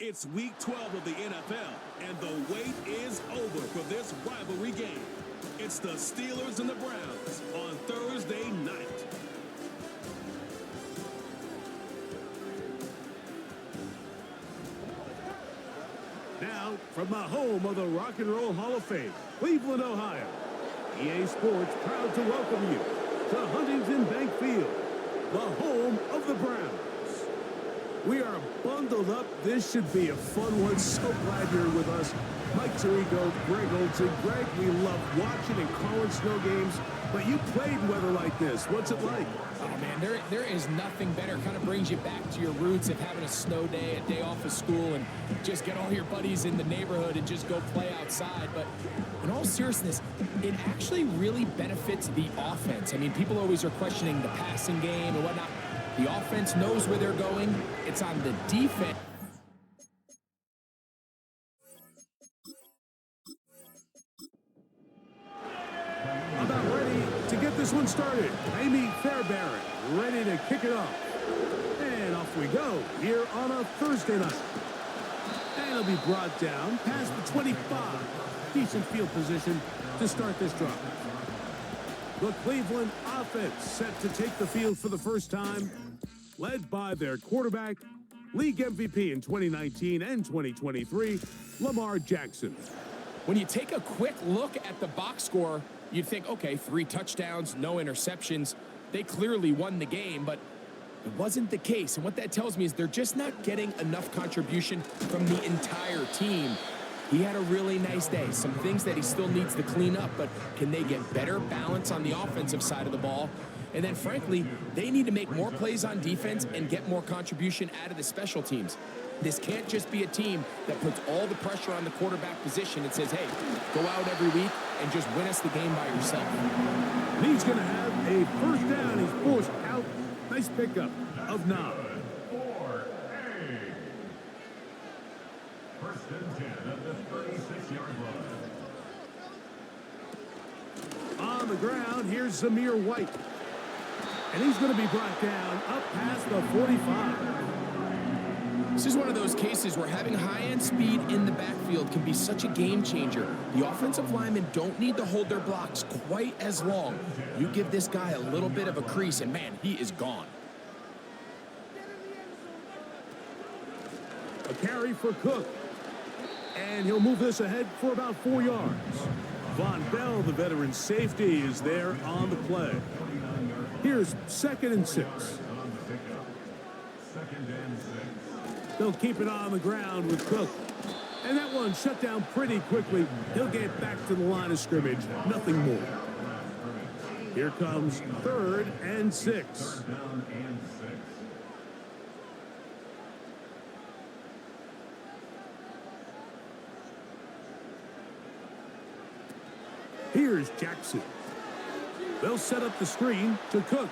It's week 12 of the NFL, and the wait is over for this rivalry game. It's the Steelers and the Browns on Thursday night. Now, from the home of the Rock and Roll Hall of Fame, Cleveland, Ohio, EA Sports proud to welcome you to Huntington Bank Field, the home of the Browns. We are bundled up. This should be a fun one. So glad you're with us. Mike Tirico, Greg Olson. Greg, we love watching and calling snow games, but you played weather like this. What's it like? Oh, man, there is nothing better. Kind of brings you back to your roots of having a snow day, a day off of school, and just get all your buddies in the neighborhood and just go play outside. But in all seriousness, it actually really benefits the offense. I mean, people always are questioning the passing game and whatnot. The offense knows where they're going. It's on the defense. About ready to get this one started. Amy Fairbairn ready to kick it off. And off we go here on a Thursday night. And it'll be brought down past the 25. Decent field position to start this drive. The Cleveland offense set to take the field for the first time, led by their quarterback, league MVP in 2019 and 2023, Lamar Jackson. When you take a quick look at the box score, you'd think, okay, 3 touchdowns, no interceptions. They clearly won the game, but it wasn't the case. And what that tells me is they're just not getting enough contribution from the entire team. He had a really nice day. Some things that he still needs to clean up, but can they get better balance on the offensive side of the ball? And then, frankly, they need to make more plays on defense and get more contribution out of the special teams. This can't just be a team that puts all the pressure on the quarterback position and says, hey, go out every week and just win us the game by yourself. He's going to have a first down. He's forced out. Nice pickup of 9. First and 10 at the 36-yard line. On the ground, here's Zamir White. And he's going to be brought down up past the 45. This is one of those cases where having high-end speed in the backfield can be such a game changer. The offensive linemen don't need to hold their blocks quite as long. You give this guy a little bit of a crease, and man, he is gone. A carry for Cook. And he'll move this ahead for about 4 yards. Von Bell, the veteran safety, is there on the play. Here's 2nd and 6. They'll keep it on the ground with Cook. And that one shut down pretty quickly. He'll get back to the line of scrimmage. Nothing more. Here comes 3rd and 6. Here's Jackson. They'll set up the screen to Cook.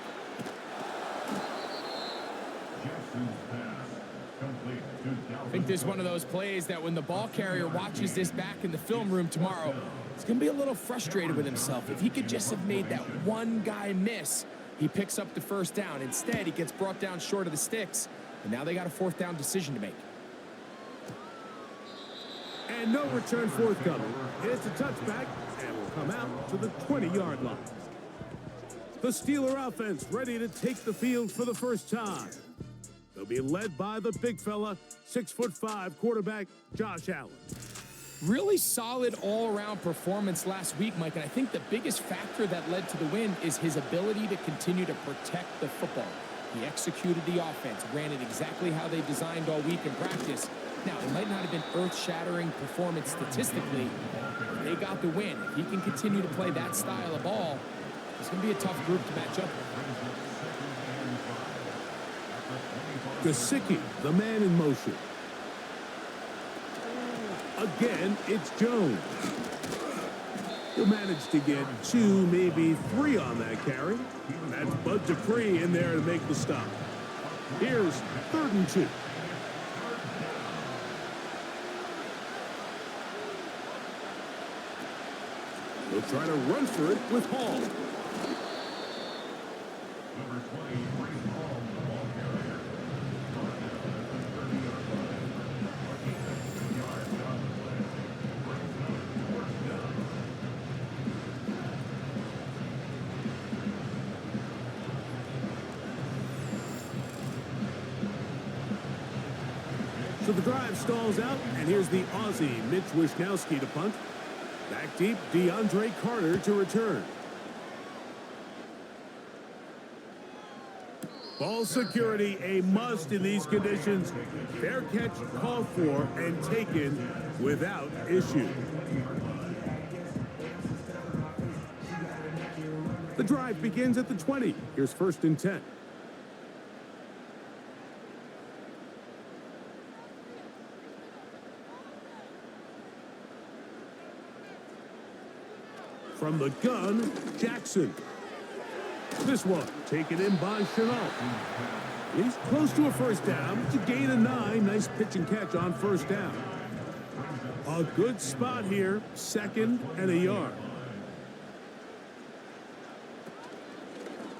I think this is one of those plays that when the ball carrier watches this back in the film room tomorrow, he's going to be a little frustrated with himself. If he could just have made that one guy miss, he picks up the first down. Instead, he gets brought down short of the sticks, and now they got a 4th down decision to make. And no return forthcoming. It's a touchback, and will come out to the 20-yard line. The Steeler offense ready to take the field for the first time. They'll be led by the big fella, 6'5" quarterback, Josh Allen. Really solid all-around performance last week, Mike, and I think the biggest factor that led to the win is his ability to continue to protect the football. He executed the offense, ran it exactly how they designed all week in practice. Now, it might not have been earth-shattering performance statistically, but they got the win. If he can continue to play that style of ball, it's going to be a tough group to match up with. Gesicki, the man in motion. Again, it's Jones. He'll manage to get 2, maybe 3 on that carry. That's Bud Dupree in there to make the stop. Here's 3rd and 2. He'll try to run for it with Hall. Number 20, Hall, the ball carrier. So the drive stalls out, and here's the Aussie Mitch Wishnowsky to punt. Back deep, DeAndre Carter to return. Ball security, a must in these conditions. Fair catch called for and taken without issue. The drive begins at the 20. Here's 1st and 10. From the gun, Jackson. This one taken in by Chenault. He's close to a first down. It's a gain of 9. Nice pitch and catch on 1st down. A good spot here. 2nd and a yard.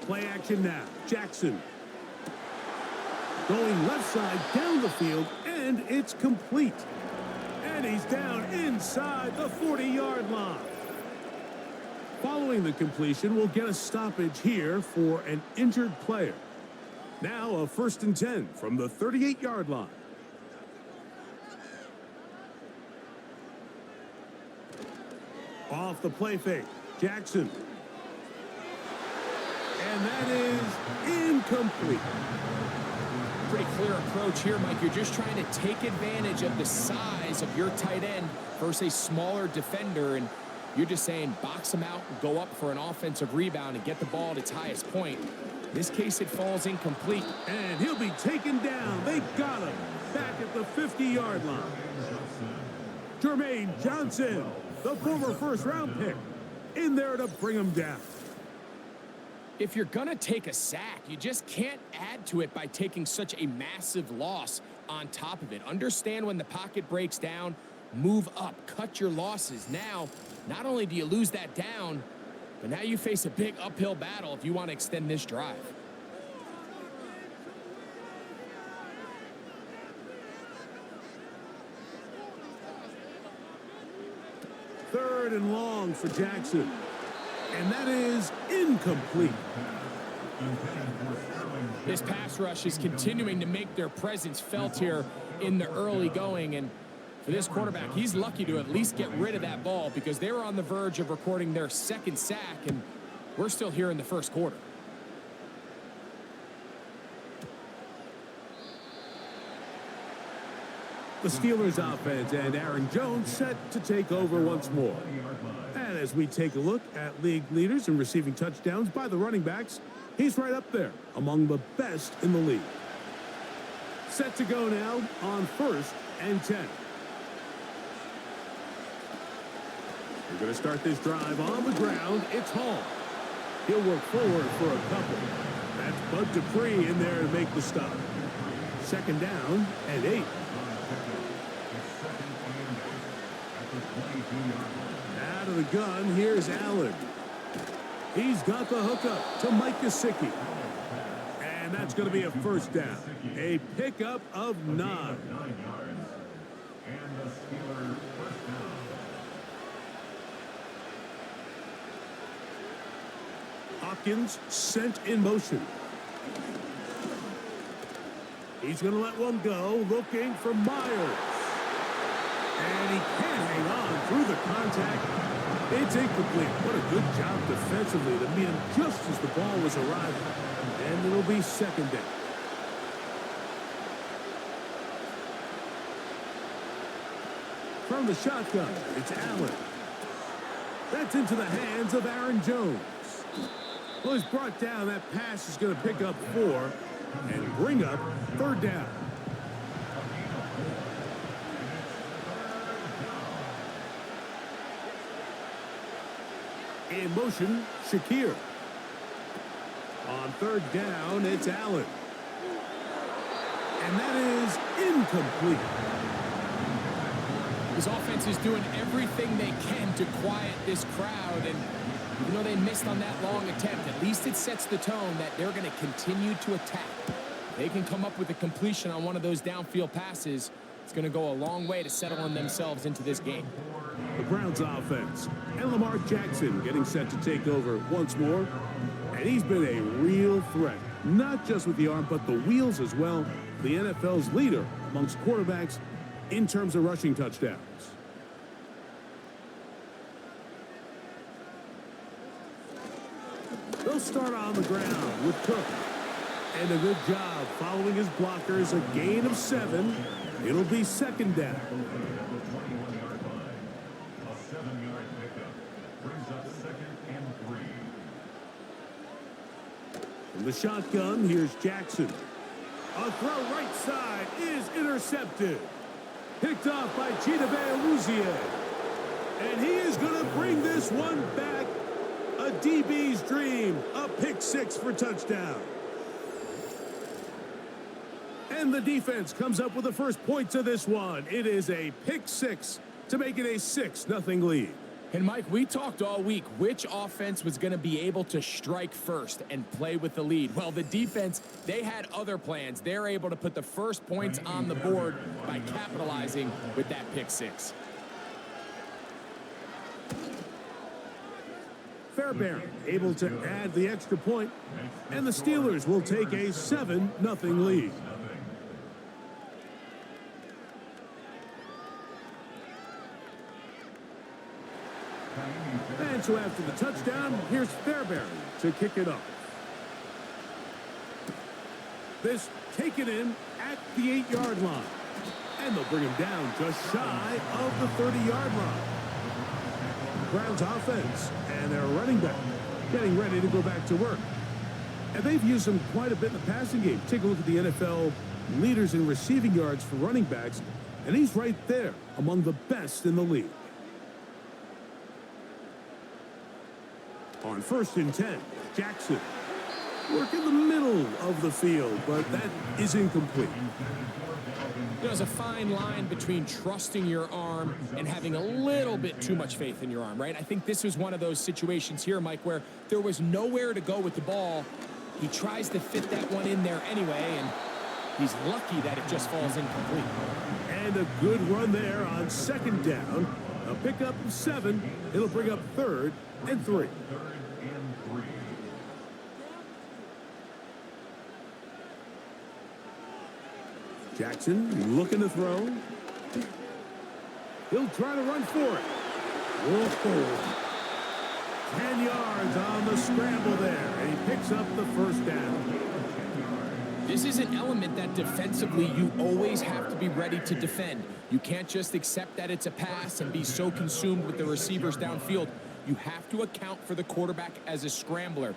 Play action now. Jackson. Going left side down the field, and it's complete. And he's down inside the 40-yard line. Following the completion, we'll get a stoppage here for an injured player. Now a 1st and 10 from the 38-yard line. Off the play fake, Jackson. And that is incomplete. Pretty clear approach here, Mike. You're just trying to take advantage of the size of your tight end versus a smaller defender, and you're just saying box him out and go up for an offensive rebound and get the ball at its highest point. In this case, it falls incomplete. And he'll be taken down. They got him back at the 50-yard line. Jermaine Johnson, the former first-round pick, in there to bring him down. If you're going to take a sack, you just can't add to it by taking such a massive loss on top of it. Understand when the pocket breaks down, move up, cut your losses. Now, not only do you lose that down, but now you face a big uphill battle if you want to extend this drive. Third and long for Jackson. And that is incomplete. This pass rush is continuing to make their presence felt here in the early going, and for this quarterback, he's lucky to at least get rid of that ball because they were on the verge of recording their 2nd sack, and we're still here in the 1st quarter. The Steelers offense and Aaron Jones set to take over once more. And as we take a look at league leaders in receiving touchdowns by the running backs, he's right up there among the best in the league. Set to go now on 1st and 10. We're going to start this drive on the ground. It's Hall. He'll work forward for a couple. That's Bud Dupree in there to make the stop. 2nd down and 8. Out of the gun, here's Allen. He's got the hookup to Mike Gesicki. And that's going to be a 1st down. A pickup of 9. Hopkins sent in motion. He's going to let one go, looking for Myers. And he can't hang on through the contact. It's incomplete. What a good job defensively to meet him just as the ball was arriving. And it'll be 2nd down. From the shotgun, it's Allen. That's into the hands of Aaron Jones. Well, he's brought down. That pass is going to pick up 4 and bring up 3rd down. In motion, Shakir. On 3rd down, it's Allen. And that is incomplete. His offense is doing everything they can to quiet this crowd, and even though they missed on that long attempt, at least it sets the tone that they're going to continue to attack. They can come up with a completion on one of those downfield passes. It's going to go a long way to settling themselves into this game. The Browns offense and Lamar Jackson getting set to take over once more. And he's been a real threat, not just with the arm, but the wheels as well. The NFL's leader amongst quarterbacks in terms of rushing touchdowns. They'll start on the ground with Cook. And a good job following his blockers, a gain of 7. It'll be second down. A 7-yard pickup brings up second and 3. From the shotgun, here's Jackson. A throw right side is intercepted. Picked off by Chidobe Awuzie. And he is going to bring this one back. A DB's dream. A pick 6 for touchdown. And the defense comes up with the first points of this one. It is a pick 6 to make it a 6-0 lead. And Mike, we talked all week which offense was going to be able to strike first and play with the lead. Well, the defense, they had other plans. They're able to put the first points on the board by capitalizing with that pick 6. Fairbairn able to add the extra point, and the Steelers will take a 7-0 lead. And so after the touchdown, here's Fairbairn to kick it off. This taken in at the 8-yard line. And they'll bring him down just shy of the 30-yard line. Browns offense and their running back getting ready to go back to work. And they've used him quite a bit in the passing game. Take a look at the NFL leaders in receiving yards for running backs, and he's right there among the best in the league. On 1st and 10, Jackson. Work in the middle of the field, but that is incomplete. There's a fine line between trusting your arm and having a little bit too much faith in your arm, right? I think this was one of those situations here, Mike, where there was nowhere to go with the ball. He tries to fit that one in there anyway, and he's lucky that it just falls incomplete. And a good run there on 2nd down. A pickup of 7. It'll bring up 3rd and 3. Jackson looking to throw. He'll try to run for it. Whoa. 10 yards on the scramble there, and he picks up the 1st down. This is an element that defensively you always have to be ready to defend. You can't just accept that it's a pass and be so consumed with the receivers downfield. You have to account for the quarterback as a scrambler.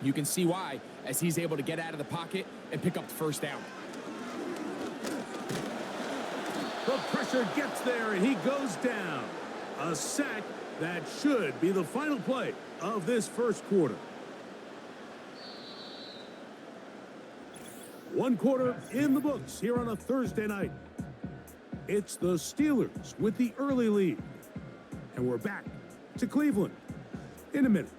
You can see why, as he's able to get out of the pocket and pick up the 1st down. The pressure gets there, and he goes down. A sack that should be the final play of this 1st quarter. 1 quarter in the books here on a Thursday night. It's the Steelers with the early lead. And we're back to Cleveland in a minute.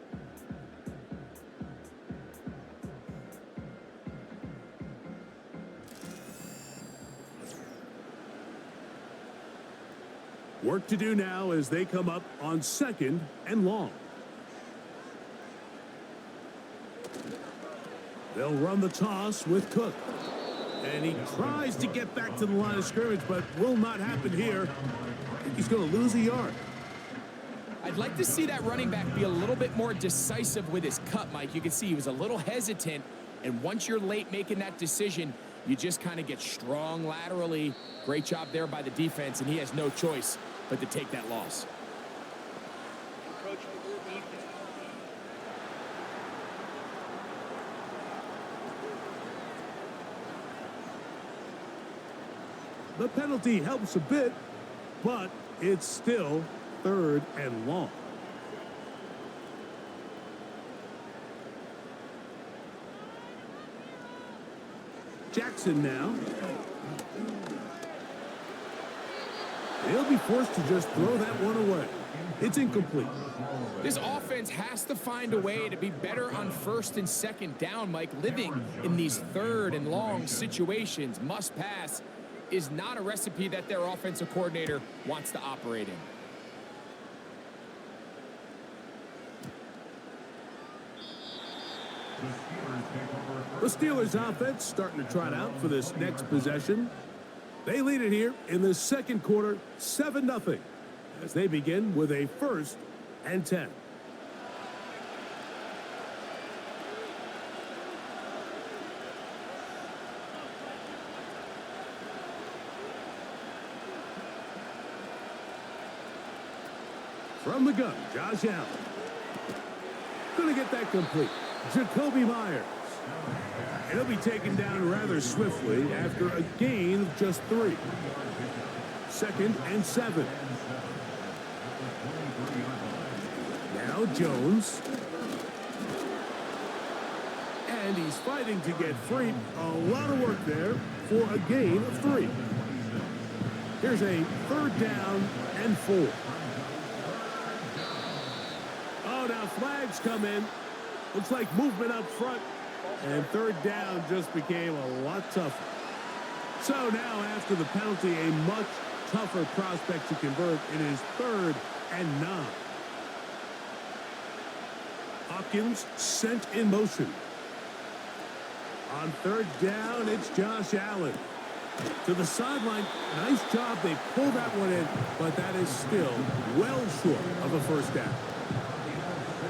Work to do now as they come up on 2nd and long. They'll run the toss with Cook. And he tries to get back to the line of scrimmage, but will not happen here. I think he's going to lose a yard. I'd like to see that running back be a little bit more decisive with his cut, Mike. You can see he was a little hesitant, and once you're late making that decision, you just kind of get strong laterally. Great job there by the defense, and he has no choice but to take that loss. The penalty helps a bit, but it's still 3rd and long. Jackson now. He'll be forced to just throw that one away. It's incomplete. This offense has to find a way to be better on 1st and 2nd down, Mike. Living in these 3rd and long situations, must pass, is not a recipe that their offensive coordinator wants to operate in. The Steelers offense starting to trot out for this next possession. They lead it here in the second quarter, 7-0, as they begin with a 1st and 10. From the gun, Josh Allen. Going to get that complete. Jacoby Myers. And he'll be taken down rather swiftly after a gain of just 3. 2nd and 7. Now Jones. And he's fighting to get free. A lot of work there for a gain of 3. Here's a 3rd down and 4. Oh, now flags come in. Looks like movement up front. And 3rd down just became a lot tougher. So now after the penalty, a much tougher prospect to convert. It is 3rd and 9. Hopkins sent in motion. On 3rd down, it's Josh Allen. To the sideline. Nice job. They pulled that one in, but that is still well short of a 1st down.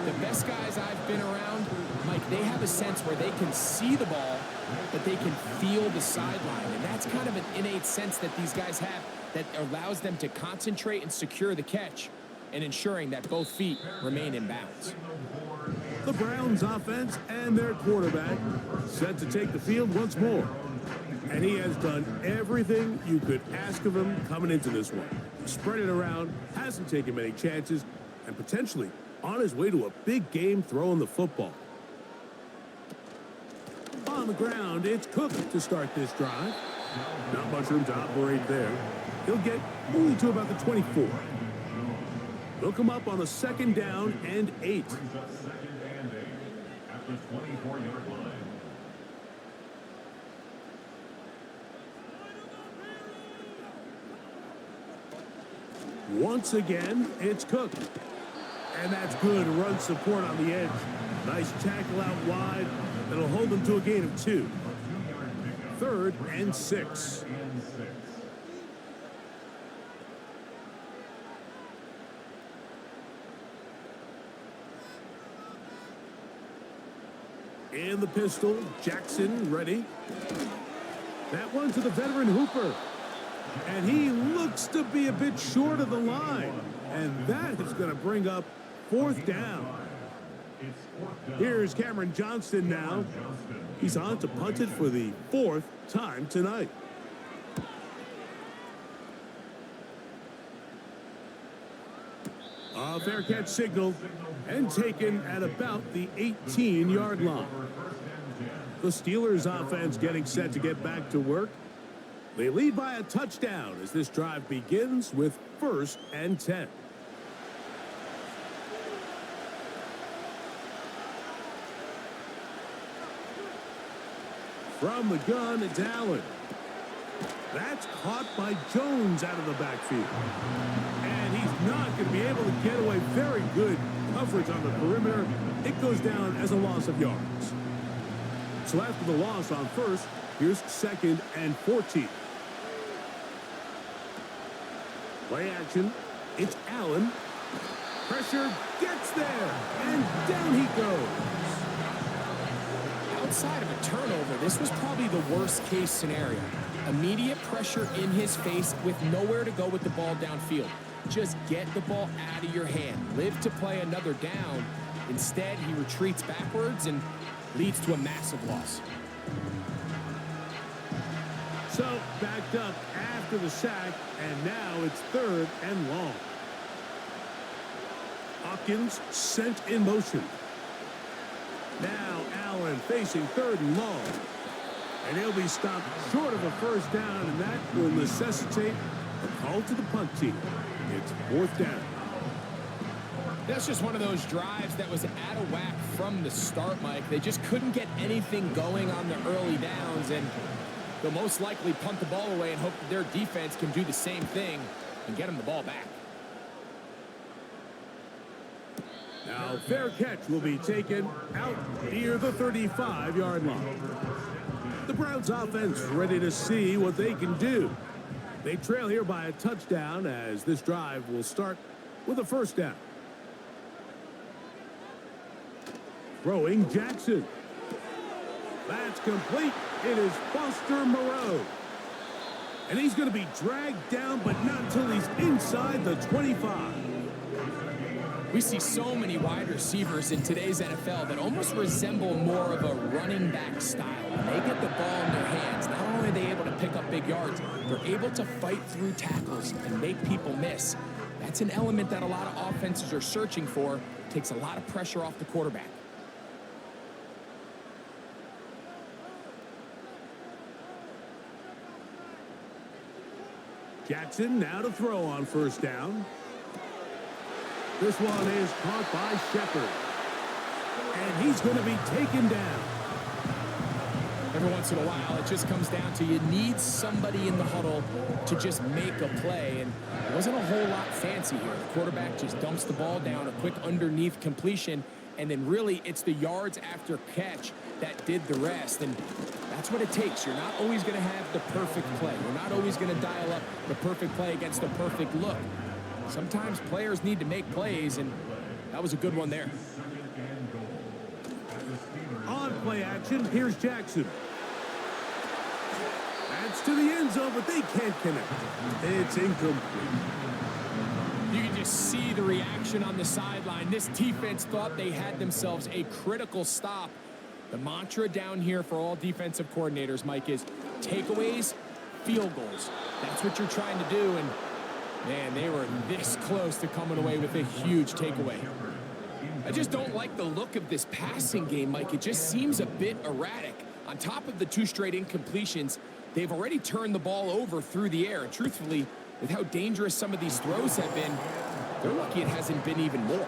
The best guys I've been around, Mike, they have a sense where they can see the ball, but they can feel the sideline. And that's kind of an innate sense that these guys have that allows them to concentrate and secure the catch and ensuring that both feet remain in bounds. The Browns offense and their quarterback set to take the field once more. And he has done everything you could ask of him coming into this one. Spread it around, hasn't taken many chances, and potentially on his way to a big game throwing the football. On the ground, it's Cook to start this drive. Not much room to operate there. He'll get only to about the 24. They'll come up on a 2nd down and 8. Brings up 2nd and 8 at the 24-yard line. Once again, it's Cook. And that's good run support on the edge. Nice tackle out wide. That'll hold them to a gain of 2. 3rd and 6. In the pistol, Jackson ready. That one to the veteran Hooper. And he looks to be a bit short of the line. And that is going to bring up 4th down. Here's Cameron Johnston now. He's on to punt it for the 4th time tonight. A fair catch signaled and taken at about the 18-yard line. The Steelers offense getting set to get back to work. They lead by a touchdown as this drive begins with 1st and 10. From the gun, it's Allen. That's caught by Jones out of the backfield. And he's not going to be able to get away. Very good coverage on the perimeter. It goes down as a loss of yards. So after the loss on 1st, here's 2nd and 14. Play action. It's Allen. Pressure gets there. And down he goes. Outside of a turnover, this was probably the worst case scenario. Immediate pressure in his face with nowhere to go with the ball downfield. Just get the ball out of your hand. Live to play another down. Instead, he retreats backwards and leads to a massive loss. So backed up after the sack, and now it's 3rd and long. Hopkins sent in motion. Now Allen facing 3rd and long. And he'll be stopped short of a 1st down, and that will necessitate a call to the punt team. It's 4th down. That's just one of those drives that was out of whack from the start, Mike. They just couldn't get anything going on the early downs, and they'll most likely punt the ball away and hope that their defense can do the same thing and get them the ball back. Now, fair catch will be taken out near the 35-yard line. The Browns offense ready to see what they can do. They trail here by a touchdown as this drive will start with a first down. Throwing Jackson. That's complete. It is Foster Moreau. And he's going to be dragged down, but not until he's inside the 25. We see so many wide receivers in today's NFL that almost resemble more of a running back style. When they get the ball in their hands, not only are they able to pick up big yards, they're able to fight through tackles and make people miss. That's an element that a lot of offenses are searching for. Takes a lot of pressure off the quarterback. Jackson now to throw on first down. This one is caught by Shepard. And he's going to be taken down. Every once in a while, it just comes down to you need somebody in the huddle to just make a play. And it wasn't a whole lot fancy here. The quarterback just dumps the ball down, a quick underneath completion. And then really, it's the yards after catch that did the rest. And that's what it takes. You're not always going to have the perfect play. You're not always going to dial up the perfect play against the perfect look. Sometimes players need to make plays, and that was a good one there. On play action, here's Jackson. That's to the end zone, but they can't connect. It's incomplete. You can just see the reaction on the sideline. This defense thought they had themselves a critical stop. The mantra down here for all defensive coordinators, Mike, is takeaways, field goals. That's what you're trying to do, and man, they were this close to coming away with a huge takeaway. I just don't like the look of this passing game, Mike. It just seems a bit erratic. On top of the 2 straight incompletions, they've already turned the ball over through the air. And truthfully, with how dangerous some of these throws have been, they're lucky it hasn't been even more.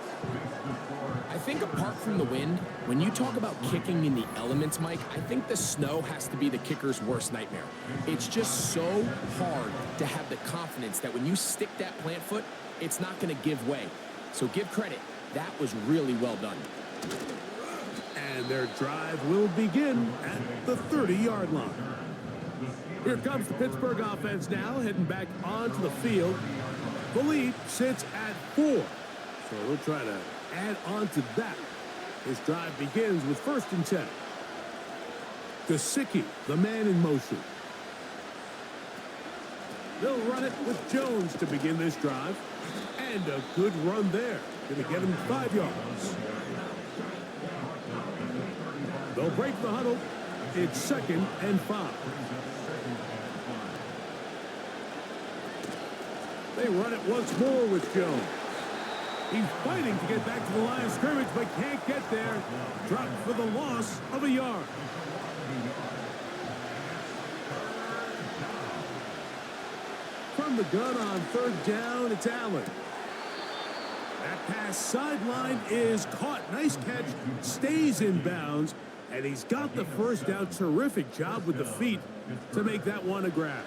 I think apart from the wind, when you talk about kicking in the elements, Mike, I think the snow has to be the kicker's worst nightmare. It's just so hard to have the confidence that when you stick that plant foot, it's not going to give way. So give credit. That was really well done. And their drive will begin at the 30-yard line. Here comes the Pittsburgh offense now, heading back onto the field. The lead sits at 4. So they'll try to add on to that. This drive begins with 1st and 10. Gesicki, the man in motion. They'll run it with Jones to begin this drive. And a good run there. Going to get him 5 yards. They'll break the huddle. It's 2nd and 5. They run it once more with Jones. He's fighting to get back to the line of scrimmage, but can't get there. Dropped for the loss of a yard. From the gun on 3rd down, it's Allen. That pass sideline is caught. Nice catch. Stays in bounds. And he's got the first down. Terrific job with the feet to make that one a grab.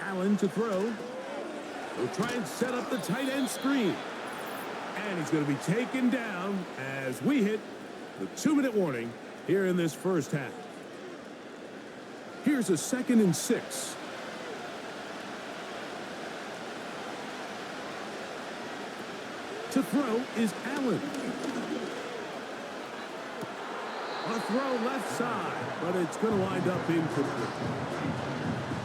Allen to throw. He'll try and set up the tight end screen. And he's going to be taken down as we hit the 2-minute warning here in this first half. Here's a 2nd and 6. To throw is Allen. A throw left side, but it's going to wind up incomplete.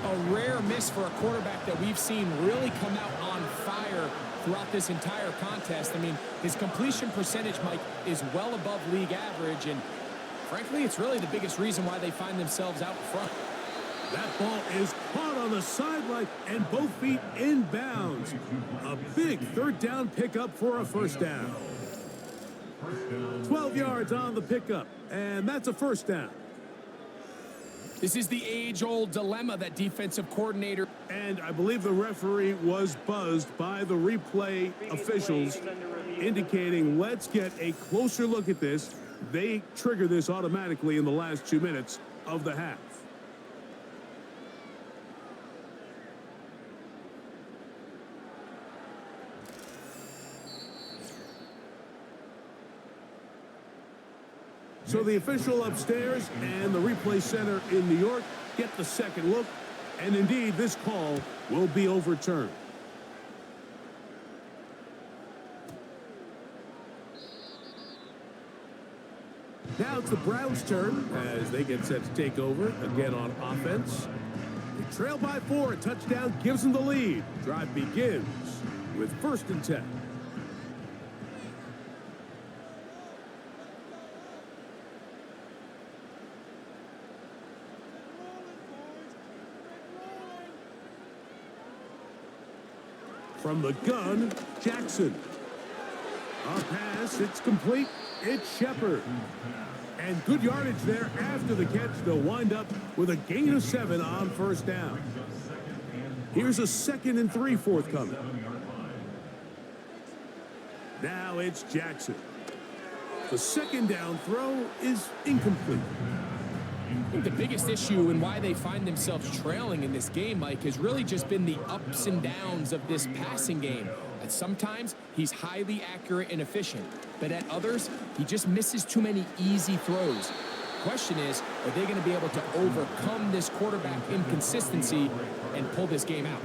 A rare miss for a quarterback that we've seen really come out on fire throughout this entire contest. I mean, his completion percentage, Mike, is well above league average, and frankly, it's really the biggest reason why they find themselves out front. That ball is caught on the sideline and both feet in bounds. A big 3rd down pickup for a first down. 12 yards on the pickup, and that's a first down. This is the age-old dilemma that defensive coordinator... And I believe the referee was buzzed by the replay officials, indicating let's get a closer look at this. They trigger this automatically in the last 2 minutes of the half. So the official upstairs and the replay center in New York get the second look, and indeed this call will be overturned. Now it's the Browns' turn as they get set to take over again on offense. They trail by 4, a touchdown gives them the lead. Drive begins with 1st and 10. From the gun, Jackson. A pass, it's complete. It's Shepard. And good yardage there after the catch. They'll wind up with a gain of 7 on 1st down. Here's a 2nd and 3 forthcoming. Now it's Jackson. The 2nd down throw is incomplete. I think the biggest issue and why they find themselves trailing in this game, Mike, has really just been the ups and downs of this passing game. And sometimes he's highly accurate and efficient, but at others, he just misses too many easy throws. Question is, are they going to be able to overcome this quarterback inconsistency and pull this game out?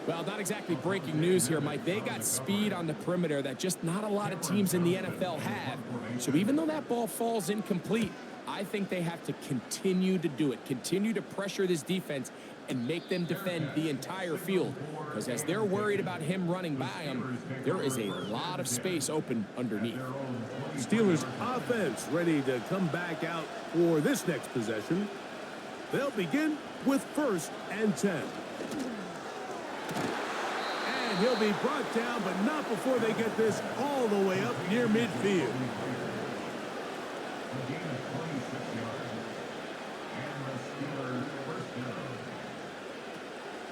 Well, not exactly breaking news here, Mike. They got speed on the perimeter that just not a lot of teams in the NFL have. So even though that ball falls incomplete, I think they have to continue to do it, continue to pressure this defense and make them defend the entire field. Because as they're worried about him running by them, there is a lot of space open underneath. Steelers offense ready to come back out for this next possession. They'll begin with 1st and 10. And he'll be brought down, but not before they get this all the way up near midfield.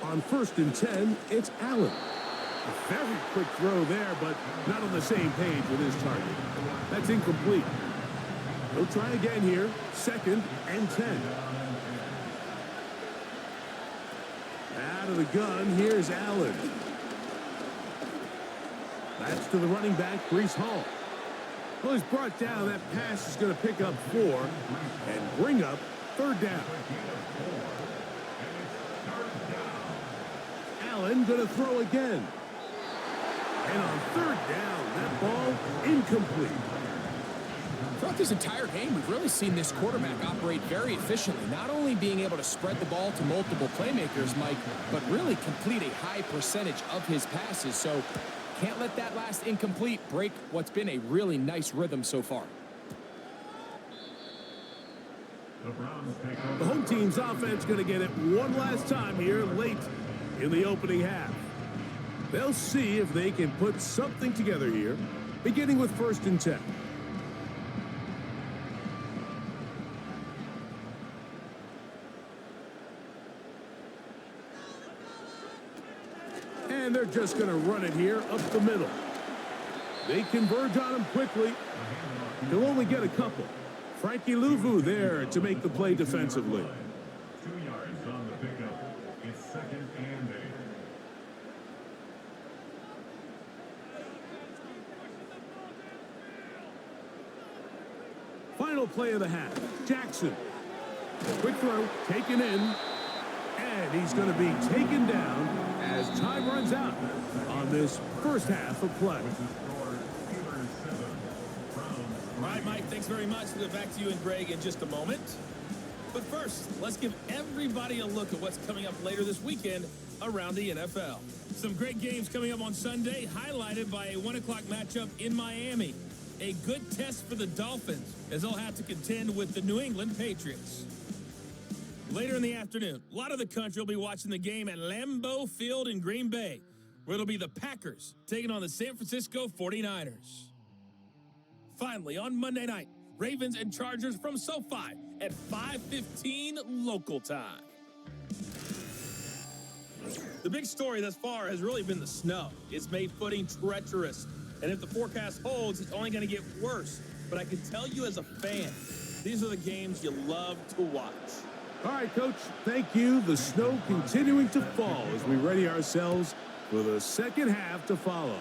On 1st and 10, it's Allen. A very quick throw there, but not on the same page with his target. That's incomplete. He'll try again here. 2nd and 10. Out of the gun, here's Allen. That's to the running back, Breece Hall. Well, he's brought down. That pass is going to pick up 4 and bring up 3rd down. Allen going to throw again. And on 3rd down, that ball incomplete. Throughout this entire game, we've really seen this quarterback operate very efficiently, not only being able to spread the ball to multiple playmakers, Mike, but really complete a high percentage of his passes. So can't let that last incomplete break what's been a really nice rhythm so far. The home team's offense going to get it one last time here late in the opening half. They'll see if they can put something together here, beginning with 1st and 10. And they're just going to run it here up the middle. They converge on him quickly. He'll only get a couple. Frankie Louvu there to make the play defensively. 2 yards on the pickup. It's 2nd and 8. Final play of the half. Jackson. Quick throw, taken in. And he's going to be taken down as time runs out on this first half of play. All right, Mike, thanks very much. We'll get back to you and Greg in just a moment. But first, let's give everybody a look at what's coming up later this weekend around the NFL. Some great games coming up on Sunday, highlighted by a 1 o'clock matchup in Miami. A good test for the Dolphins, as they'll have to contend with the New England Patriots. Later in the afternoon, a lot of the country will be watching the game at Lambeau Field in Green Bay, where it'll be the Packers taking on the San Francisco 49ers. Finally, on Monday night, Ravens and Chargers from SoFi at 5:15 local time. The big story thus far has really been the snow. It's made footing treacherous, and if the forecast holds, it's only going to get worse. But I can tell you as a fan, these are the games you love to watch. All right, Coach, thank you. The snow continuing to fall as we ready ourselves for the second half to follow.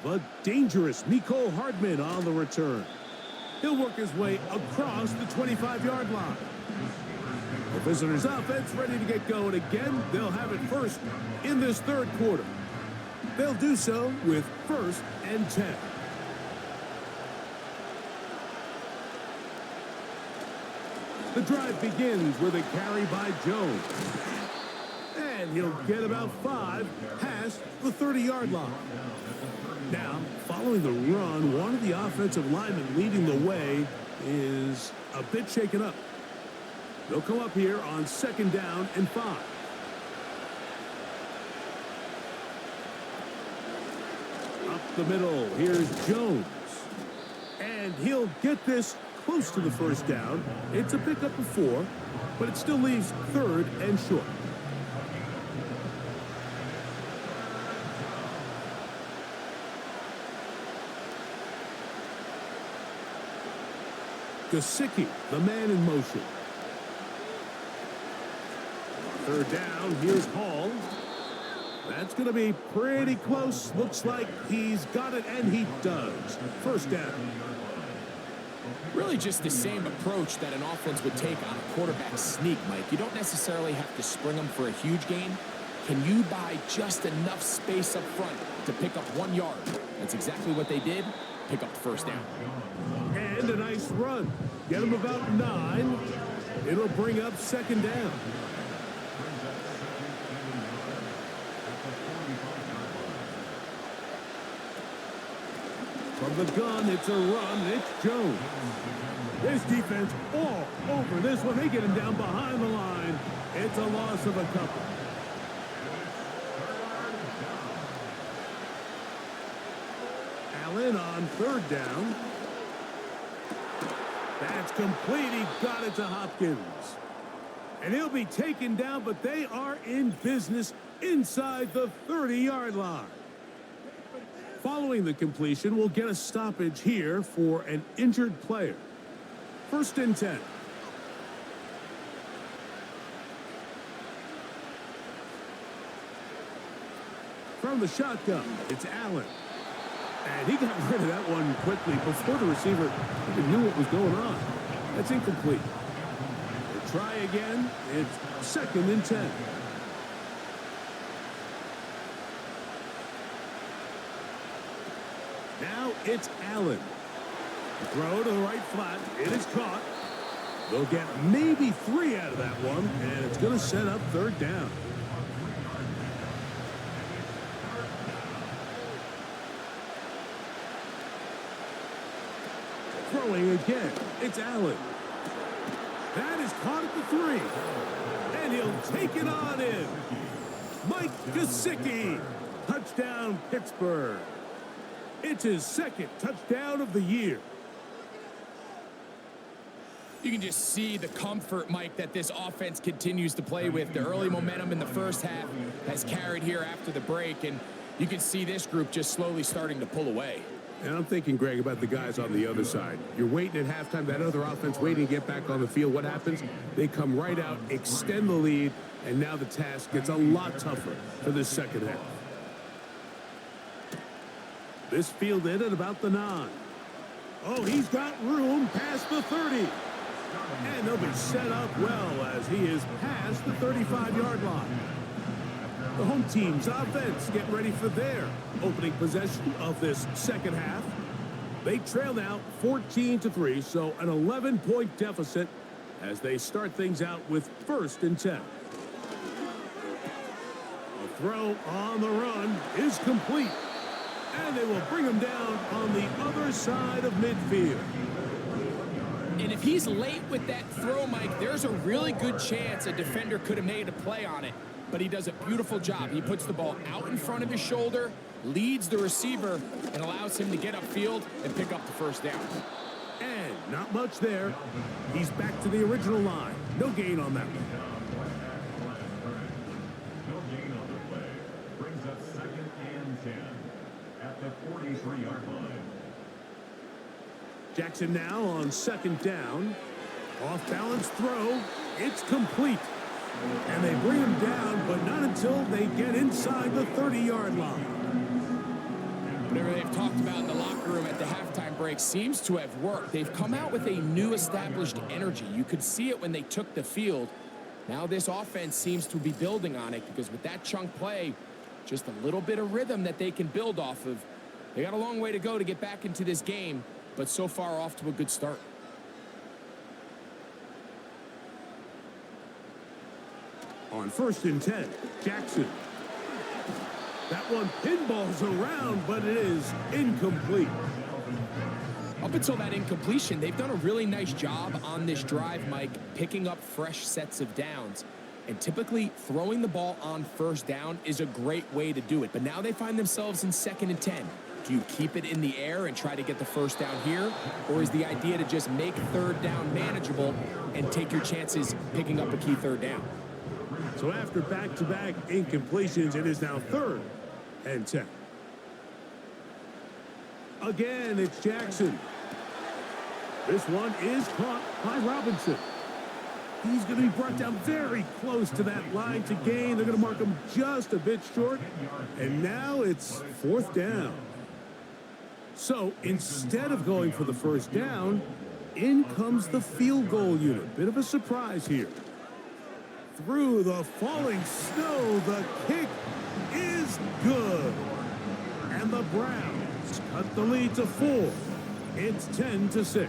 The dangerous Mecole Hardman on the return. He'll work his way across the 25-yard line. The visitors' offense ready to get going again. They'll have it first in this third quarter. They'll do so with 1st and 10. The drive begins with a carry by Jones. And he'll get about 5 past the 30-yard line. Now, following the run, one of the offensive linemen leading the way is a bit shaken up. They'll come up here on 2nd down and 5. Up the middle, here's Jones. And he'll get this close to the 1st down. It's a pickup of 4, but it still leaves 3rd and short. Gesicki, the man in motion. 3rd down, here's Hall. That's going to be pretty close. Looks like he's got it, and he does. 1st down. Really just the same approach that an offense would take on a quarterback sneak, Mike. You don't necessarily have to spring them for a huge gain. Can you buy just enough space up front to pick up 1 yard? That's exactly what they did. Pick up the 1st down. And a nice run. Get him about 9. It'll bring up 2nd down. From the gun, it's a run. It's Jones. This defense all over this one. They get him down behind the line. It's a loss of a couple. Allen on 3rd down. That's complete. He got it to Hopkins. And he'll be taken down, but they are in business inside the 30-yard line. Following the completion, we'll get a stoppage here for an injured player. 1st and 10. From the shotgun, it's Allen. And he got rid of that one quickly before the receiver even knew what was going on. That's incomplete. We'll try again. It's 2nd and 10. Now it's Allen. Throw to the right flat. It is caught. They'll get maybe 3 out of that one, and it's going to set up 3rd down. Throwing again. It's Allen. That is caught at the 3. And he'll take it on in. Mike Gesicki. Touchdown, Pittsburgh. It's his 2nd touchdown of the year. You can just see the comfort, Mike, that this offense continues to play with. The early momentum in the 1st half has carried here after the break, and you can see this group just slowly starting to pull away. And I'm thinking, Greg, about the guys on the other side. You're waiting at halftime, that other offense waiting to get back on the field. What happens? They come right out, extend the lead, and now the task gets a lot tougher for this 2nd half. This fielded at about the 9. Oh, he's got room past the 30. And they'll be set up well as he is past the 35-yard line. The home team's offense get ready for their opening possession of this 2nd half. They trail now 14-3, so an 11-point deficit as they start things out with 1st and 10. A throw on the run is complete. And they will bring him down on the other side of midfield. And if he's late with that throw, Mike, there's a really good chance a defender could have made a play on it. But he does a beautiful job. He puts the ball out in front of his shoulder, leads the receiver, and allows him to get upfield and pick up the 1st down. And not much there. He's back to the original line. No gain on that one. No gain on the play. Brings up 2nd and 10 at the 43-yard line. Jackson now on 2nd down. Off-balance throw. It's complete. And they bring him down, but not until they get inside the 30-yard line. Whatever they've talked about in the locker room at the halftime break seems to have worked. They've come out with a new established energy. You could see it when they took the field. Now this offense seems to be building on it because with that chunk play, just a little bit of rhythm that they can build off of. They got a long way to go to get back into this game, but so far off to a good start. On 1st and 10, Jackson. That one pinballs around, but it is incomplete. Up until that incompletion, they've done a really nice job on this drive, Mike, picking up fresh sets of downs. And typically, throwing the ball on 1st down is a great way to do it. But now they find themselves in 2nd and 10. Do you keep it in the air and try to get the 1st down here? Or is the idea to just make 3rd down manageable and take your chances picking up a key 3rd down? So after back-to-back incompletions, it is now 3rd and 10. Again, it's Jackson. This one is caught by Robinson. He's going to be brought down very close to that line to gain. They're going to mark him just a bit short. And now it's 4th down. So instead of going for the 1st down, in comes the field goal unit. Bit of a surprise here. Through the falling snow, the kick is good. And the Browns cut the lead to 4. It's 10-6.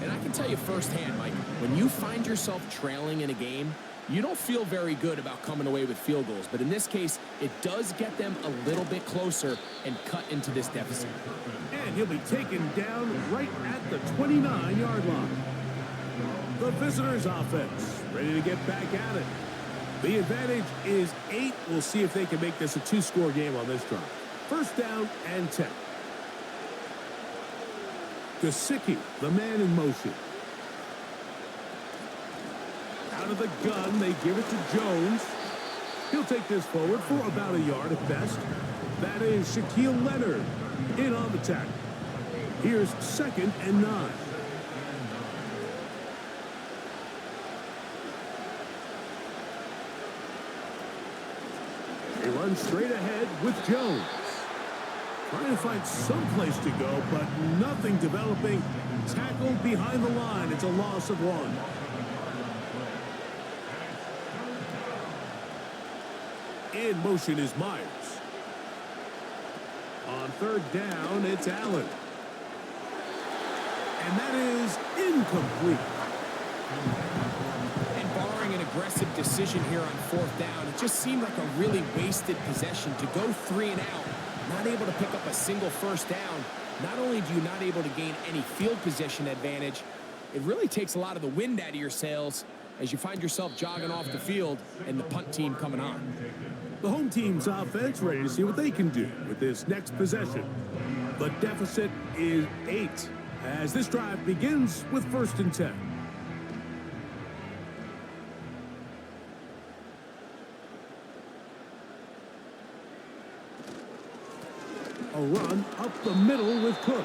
And I can tell you firsthand, Mike, when you find yourself trailing in a game, you don't feel very good about coming away with field goals. But in this case, it does get them a little bit closer and cut into this deficit. And he'll be taken down right at the 29-yard line. The visitors' offense ready to get back at it. The advantage is 8. We'll see if they can make this a 2-score game on this drive. 1st down and 10. Gesicki, the man in motion. Out of the gun, they give it to Jones. He'll take this forward for about a yard at best. That is Shaquille Leonard in on the tackle. Here's 2nd and 9. They run straight ahead with Jones. Trying to find some place to go, but nothing developing. Tackled behind the line. It's a loss of 1. In motion is Myers. On 3rd down, it's Allen. And that is incomplete. And barring an aggressive decision here on 4th down, it just seemed like a really wasted possession to go 3 and out. Not able to pick up a single 1st down. Not only do you not able to gain any field position advantage, it really takes a lot of the wind out of your sails as you find yourself jogging off the field and the punt team coming on. The home team's offense ready to see what they can do with this next possession. The deficit is 8 as this drive begins with 1st and 10. A run up the middle with Cook.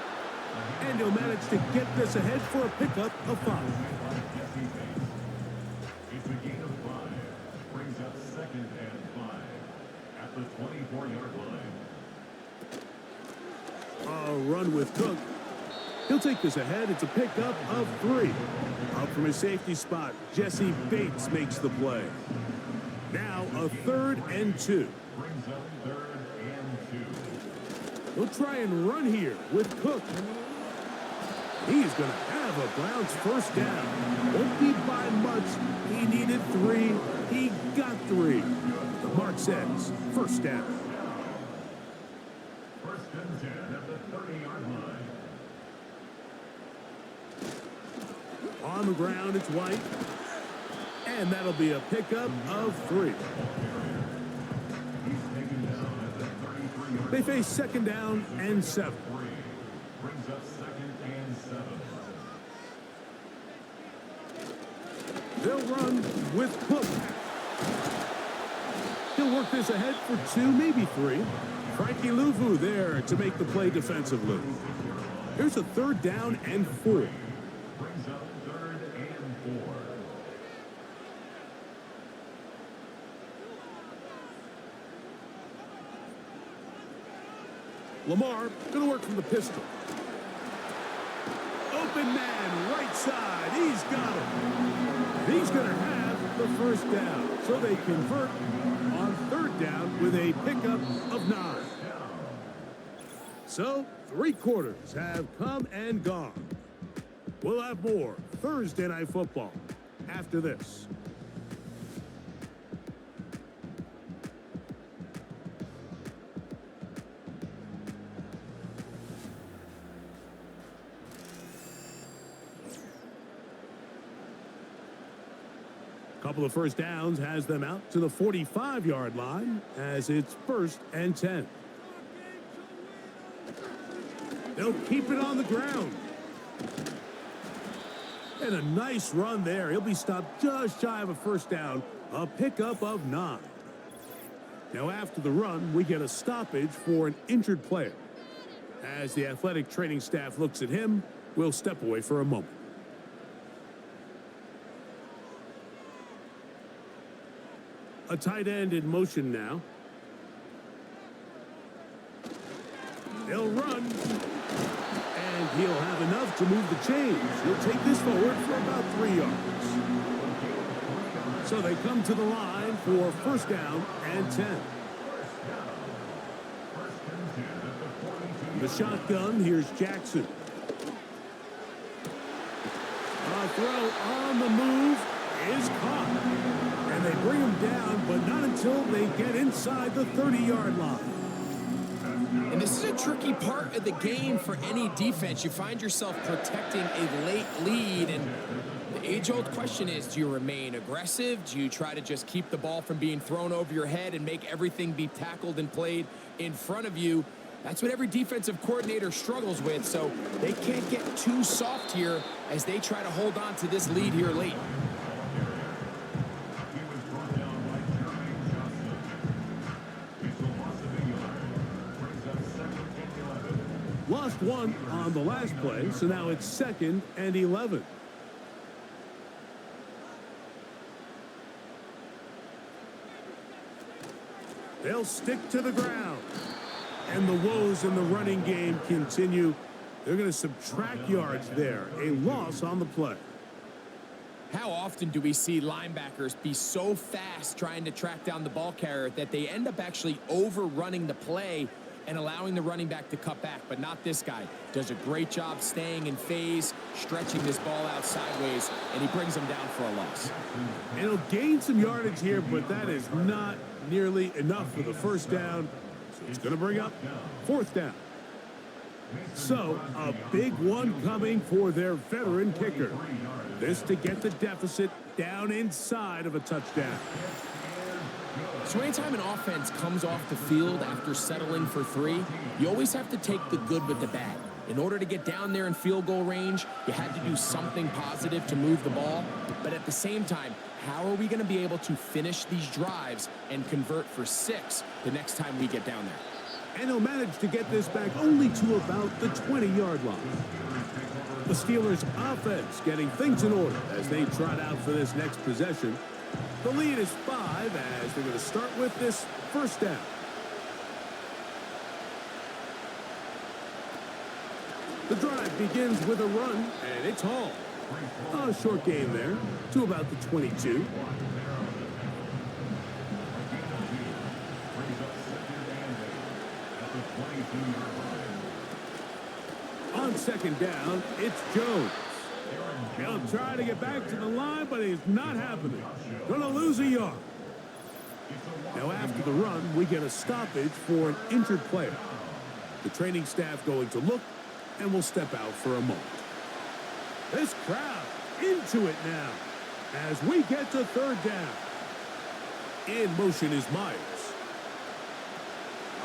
And he'll manage to get this ahead for a pickup of 5. It's a gain of 5. Brings up 2nd and 5 at the 24-yard line. A run with Cook. He'll take this ahead. It's a pickup of 3. Up from his safety spot, Jesse Bates makes the play. Now a 3rd and 2. Brings up 3rd and 2. He'll try and run here with Cook. He's going to have a Browns 1st down. Won't be by much. He needed 3. He got 3. The mark says 1st down. 1st and 10 at the 30-yard line. On the ground, it's White. And that'll be a pickup of 3. They face 2nd down and 7. Brings up 2nd and 7. They'll run with Cook. He'll work this ahead for 2, maybe 3. Frankie Louvu there to make the play defensively. Here's a 3rd down and 4. Brings up 3rd and 4. Lamar going to work from the pistol. Open man, right side. He's got him. He's going to have the first down. So they convert on third down with a pickup of 9. So, 3 quarters have come and gone. We'll have more Thursday Night Football after this. Couple of first downs has them out to the 45-yard line as it's 1st and 10. They'll keep it on the ground. And a nice run there. He'll be stopped just shy of a first down. A pickup of 9. Now after the run, we get a stoppage for an injured player. As the athletic training staff looks at him, we'll step away for a moment. A tight end in motion now. They'll run. And he'll have enough to move the chains. He'll take this forward for about 3 yards. So they come to the line for 1st down and 10. The shotgun, here's Jackson. A throw on the move is caught. And they bring him down, but not until they get inside the 30-yard line. And this is a tricky part of the game for any defense. You find yourself protecting a late lead, and the age-old question is, do you remain aggressive? Do you try to just keep the ball from being thrown over your head and make everything be tackled and played in front of you? That's what every defensive coordinator struggles with, so they can't get too soft here as they try to hold on to this lead here late. Lost 1 on the last play, so now it's 2nd and 11. They'll stick to the ground. And the woes in the running game continue. They're going to subtract yards there. A loss on the play. How often do we see linebackers be so fast trying to track down the ball carrier that they end up actually overrunning the play and allowing the running back to cut back? But not this guy. Does a great job staying in phase, stretching this ball out sideways, and he brings him down for a loss. And he'll gain some yardage here, but that is not nearly enough for the first down. So it's going to bring up 4th down. So a big one coming for their veteran kicker. This to get the deficit down inside of a touchdown. So anytime an offense comes off the field after settling for 3, you always have to take the good with the bad. In order to get down there in field goal range, you had to do something positive to move the ball. But at the same time, how are we going to be able to finish these drives and convert for 6 the next time we get down there? And he'll manage to get this back only to about the 20-yard line. The Steelers' offense getting things in order as they trot out for this next possession. The lead is 5 as they're going to start with this first down. The drive begins with a run, and it's Hall. A short gain there to about the 22. On second down, it's Jones. He'll try to get back to the line, but it's not happening. Gonna lose a yard. Now after the run, we get a stoppage for an injured player. The training staff going to look, and we'll step out for a moment. This crowd into it now as we get to 3rd down. In motion is Myers.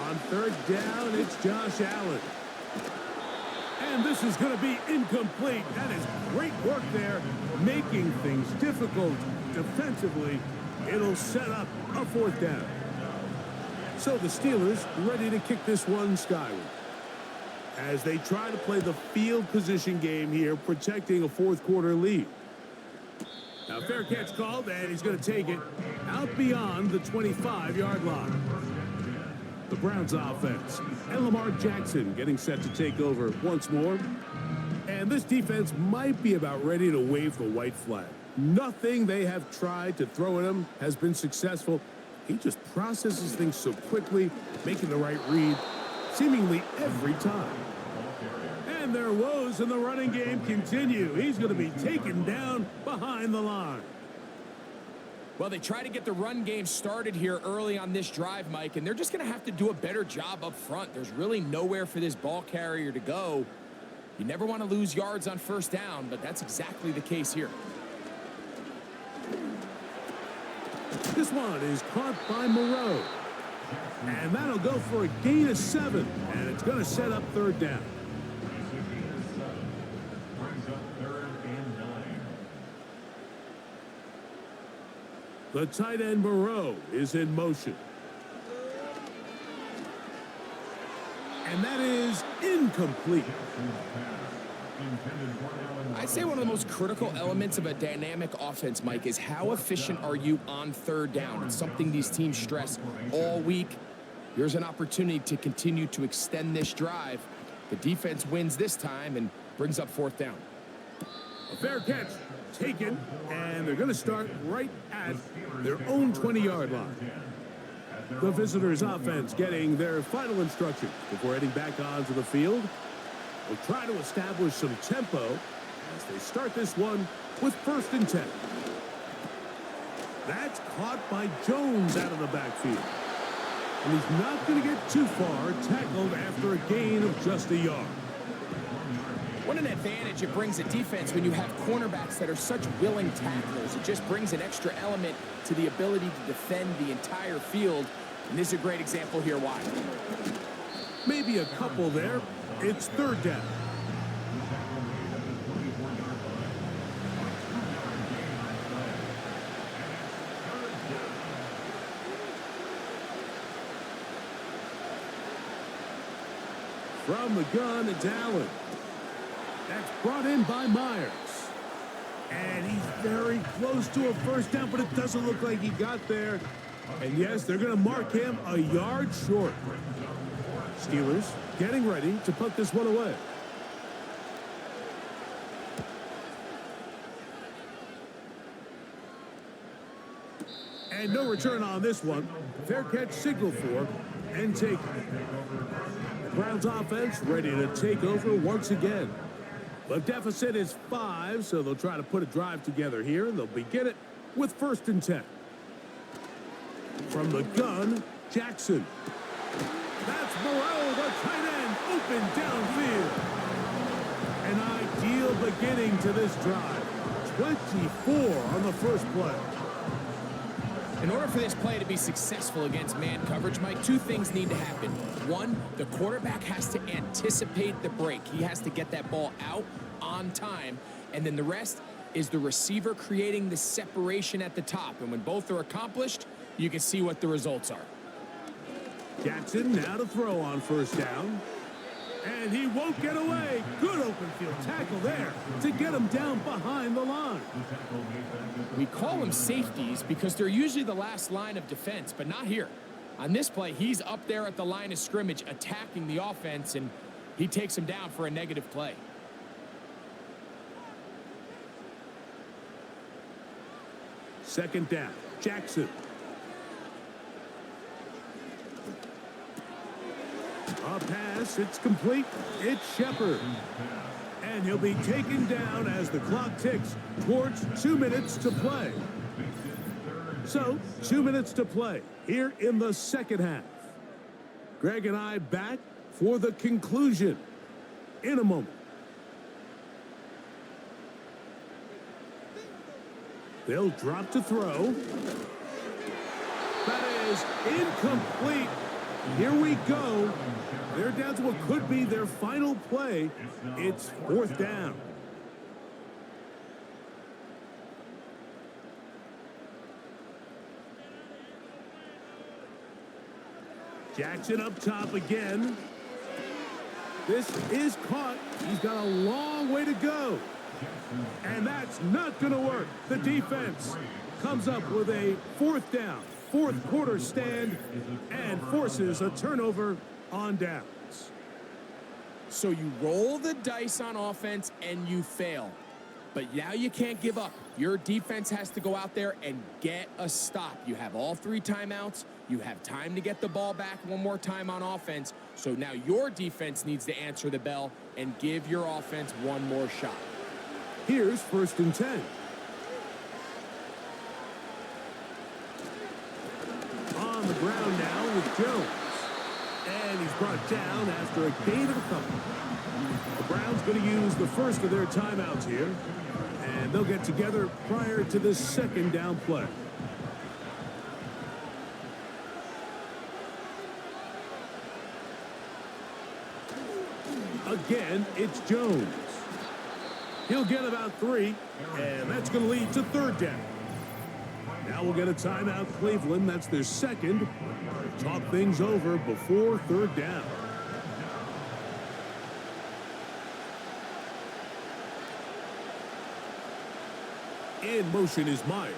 On 3rd down, it's Josh Allen. And this is going to be incomplete. That is great work there, making things difficult defensively. It'll set up a 4th down. So the Steelers ready to kick this one skyward as they try to play the field position game here, protecting a 4th quarter lead. Now fair catch called, and he's going to take it out beyond the 25-yard line. the Browns offense. And Lamar Jackson getting set to take over once more. And this defense might be about ready to wave the white flag. Nothing they have tried to throw at him has been successful. He just processes things so quickly, making the right read seemingly every time. And their woes in the running game continue. He's going to be taken down behind the line. Well, they try to get the run game started here early on this drive, Mike, and they're just going to have to do a better job up front. There's really nowhere for this ball carrier to go. You never want to lose yards on first down, but that's exactly the case here. This one is caught by Moreau. And that'll go for a gain of 7. And it's going to set up third down. Brings up 3rd and 9. The tight end Moreau is in motion. And that is incomplete. I'd say one of the most critical elements of a dynamic offense, Mike, is how efficient are you on third down? It's something these teams stress all week. Here's an opportunity to continue to extend this drive. The defense wins this time and brings up 4th down. A fair catch taken, and they're going to start right at their own 20-yard line. The visitors' offense getting their final instructions before heading back onto the field. They'll try to establish some tempo as they start this one with 1st and 10. That's caught by Jones out of the backfield. And he's not going to get too far, tackled after a gain of just a yard. What an advantage it brings a defense when you have cornerbacks that are such willing tacklers. It just brings an extra element to the ability to defend the entire field. And this is a great example here why. Maybe a couple there. It's 3rd down. From the gun, it's Allen. That's brought in by Myers. And he's very close to a 1st down, but it doesn't look like he got there. And yes, they're going to mark him a yard short. Steelers getting ready to put this one away. And no return on this one. Fair catch signaled for and taken. The Browns offense ready to take over once again. The deficit is 5, so they'll try to put a drive together here, and they'll begin it with 1st and 10. From the gun, Jackson. That's Moreau, the tight end, open downfield. An ideal beginning to this drive. 24 on the first play. In order for this play to be successful against man coverage, Mike, 2 things need to happen. 1, the quarterback has to anticipate the break. He has to get that ball out on time. And then the rest is the receiver creating the separation at the top. And when both are accomplished, you can see what the results are. Jackson now to throw on 1st down. And he won't get away. Good open field tackle there to get him down behind the line. We call them safeties because they're usually the last line of defense, but not here. On this play, he's up there at the line of scrimmage attacking the offense, and he takes him down for a negative play. Second down, Jackson. A pass, it's complete. It's Shepard. And he'll be taken down as the clock ticks towards 2 minutes to play. So, 2 minutes to play here in the second half. Greg and I back for the conclusion in a moment. They'll drop to throw. That is incomplete. Here we go. They're down to what could be their final play. It's 4th down. Jackson up top again. This is caught. He's got a long way to go. And that's not going to work. The defense comes up with a 4th down. fourth quarter stand and forces a turnover on downs. So you roll the dice on offense and you fail. But now you can't give up. Your defense has to go out there and get a stop. You have all 3 timeouts. You have time to get the ball back one more time on offense. So now your defense needs to answer the bell and give your offense one more shot. Here's 1st and 10. On the ground now with Jones. And he's brought down after a gain of a couple. The Browns going to use the first of their timeouts here. And they'll get together prior to this 2nd down play. Again, it's Jones. He'll get about 3, and that's going to lead to 3rd down. Now we'll get a timeout, Cleveland. That's their 2nd. Talk things over before 3rd down. In motion is Myers.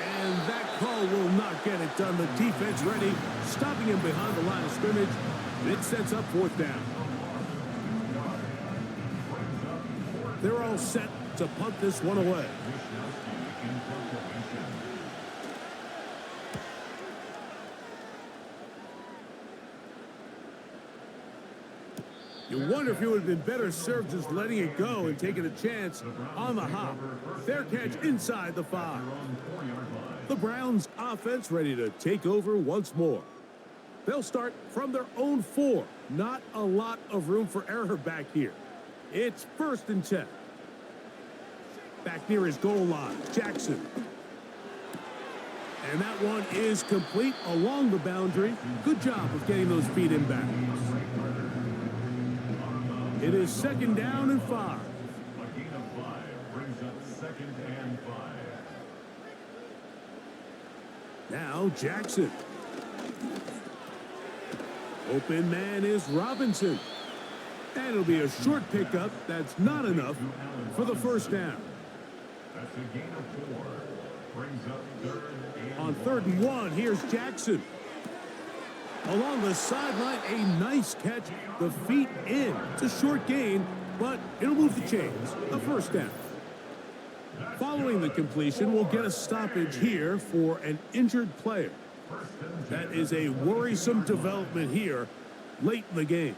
And that call will not get it done. The defense ready, stopping him behind the line of scrimmage. It sets up 4th down. They're all set to punt this one away. You wonder if he would have been better served just letting it go and taking a chance on the hop. Fair catch inside the 5. The Browns offense ready to take over once more. They'll start from their own 4. Not a lot of room for error back here. It's 1st and 10. Back near his goal line, Jackson. And that one is complete along the boundary. Good job of getting those feet in back. It is 2nd down and 5. A gain of 5 brings up 2nd and 5. Now Jackson. Open man is Robinson. And it'll be a short pickup. That's not enough for the 1st down. That's a gain of 4. Brings up 3rd and On 3rd and 1, here's Jackson. Along the sideline, a nice catch. The feet in. It's a short gain, but it'll move the chains. A 1st down. Following the completion, we'll get a stoppage here for an injured player. That is a worrisome development here late in the game.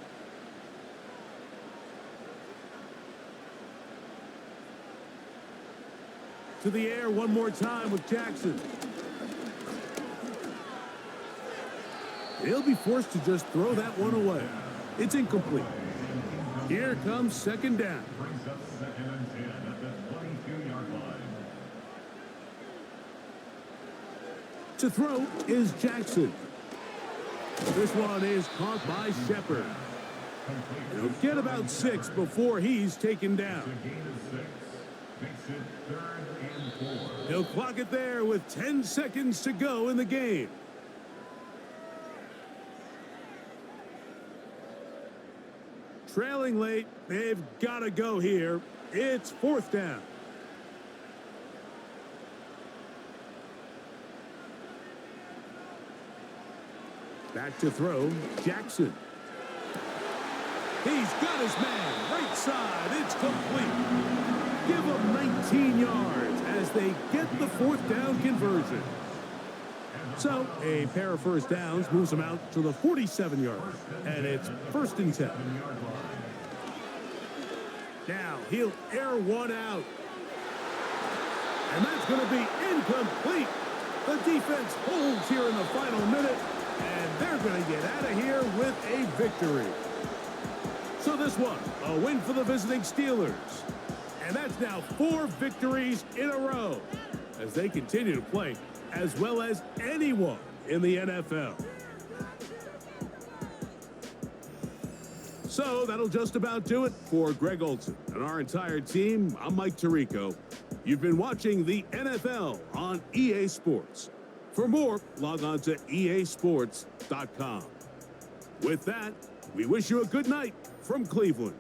To the air one more time with Jackson. He'll be forced to just throw that one away. It's incomplete. Here comes 2nd down. brings up 2nd and 10 at the 22-yard line. To throw is Jackson. This one is caught by Shepard. He'll get about 6 before he's taken down. A gain of 6. Makes it 3rd and 4. He'll clock it there with 10 seconds to go in the game. Trailing late, they've got to go here. It's 4th down. Back to throw, Jackson. He's got his man, right side, it's complete. Give him 19 yards as they get the 4th down conversion. So, a pair of 1st downs moves them out to the 47-yard, and it's 1st and 10. Now, he'll air one out. And that's going to be incomplete. The defense holds here in the final minute, and they're going to get out of here with a victory. So this one, a win for the visiting Steelers. And that's now 4 victories in a row as they continue to play as well as anyone in the NFL. So that'll just about do it for Greg Olson and our entire team. I'm Mike Tirico. You've been watching the NFL on EA Sports. For more, log on to easports.com. With that, we wish you a good night from Cleveland.